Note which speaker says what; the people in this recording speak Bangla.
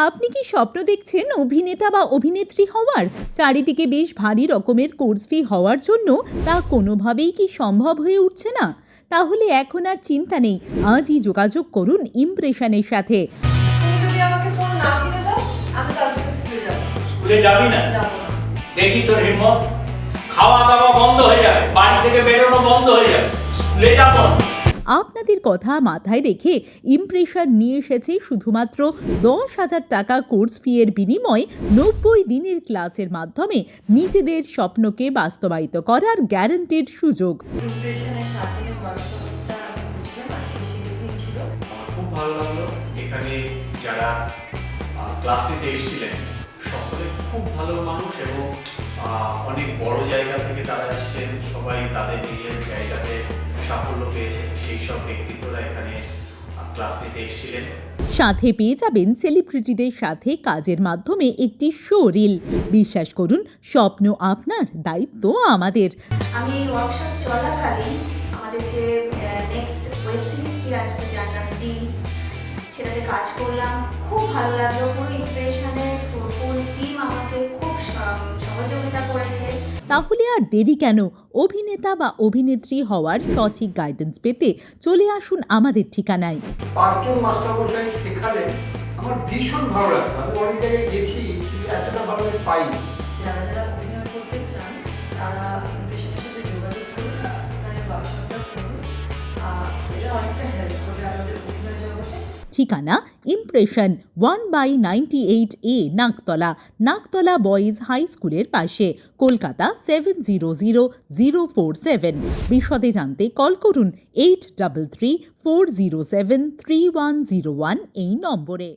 Speaker 1: আপনি কি স্বপ্ন দেখছেন অভিনেতা বা অভিনেত্রী হওয়ার? চারিদিকে বেশ ভারী রকমের কোর্স ফি হওয়ার জন্য তা কোনোভাবেই কি সম্ভব হয়ে উঠছে না? তাহলে এখন আর চিন্তা নেই, আজই যোগাযোগ করুন ইমপ্রেশনের সাথে।
Speaker 2: তুমি যদি আমাকে ফোন না কিনে দাও, আমি কাল থেকে স্কুলে যাব।
Speaker 3: স্কুলে যাবি না?
Speaker 2: যাবো না।
Speaker 3: দেখি তোর হিম্মত। খাওয়া দাওয়া বন্ধ হয়ে যাবে, বাড়ি থেকে বেরোনো বন্ধ হয়ে যাবে, স্কুলে যাবো না।
Speaker 1: আপনাদের কথা মাথায় রেখে ইমপ্রেশন নিয়ে এসেছে শুধুমাত্র 10,000 টাকা কোর্স ফি এর বিনিময়ে 90 দিনের ক্লাসের মাধ্যমে নিজেদের স্বপ্নকে বাস্তবায়িত করার গ্যারান্টিড সুযোগ।
Speaker 2: ইমপ্রেশনের 7 দিনের ওয়ার্কশপটা আমি বুঝলাম, আজকে শেষ দিন ছিল।
Speaker 4: আমার খুব ভালো লাগলো। এখানে যারা ক্লাস নিতে এসেছিলেন সকলে খুব ভালো মানুষ এবং অনেক বড় জায়গা থেকে তারা এসেছেন। সবাই তাদের নিজের জায়গাতে সাফল্য পেয়েছেন, সেই সব ব্যক্তিত্বরা এখানে ক্লাস নিতে এসেছিলেন।
Speaker 1: সাথে পেয়ে যাবেন সেলিব্রিটিদের সাথে কাজের মাধ্যমে একটি শো রিল। বিশ্বাস করুন, স্বপ্ন আপনার, দায়িত্ব আমাদের।
Speaker 5: আমি এই ওয়ার্কশপ চলাকালীন আমাদের যে নেক্সট ওয়েব সিরিজটি আসছে যার নাম ডি, সেটাতে কাজ করলাম। খুব ভালো লাগলো। পুরো ইমপ্রেশনের ফুল টিম আমাকে খুব সহযোগিতা করেছে।
Speaker 1: তাহলে আর দেরি কেন? অভিনেতা বা অভিনেত্রী হওয়ার সঠিক গাইডেন্স পেতে চলে আসুন আমাদের ঠিকানায়।
Speaker 6: পাঁচজন মাস্টারমশাই শেখালেন, আমার ভীষণ ভালো লাগলো। আমি অনেক জায়গায় গেছি কিন্তু এতটা ভালো আমি পাইনি।
Speaker 2: যারা যারা অভিনয় করতে চান তারা ইমপ্রেশনের সাথে যোগাযোগ করুন, এখানে ওয়ার্কশপটা করুন। এটা অনেকটা হেল্প করবে আমাদের অভিনয় জগতে।
Speaker 1: ঠিকানা ইমপ্রেশন 1/98A নাগতলা, নাগতলা বয়েজ হাই স্কুলের পাশে, কলকাতা 700047। বিশদে জানতে কল করুন 8334073101 এই নম্বরে।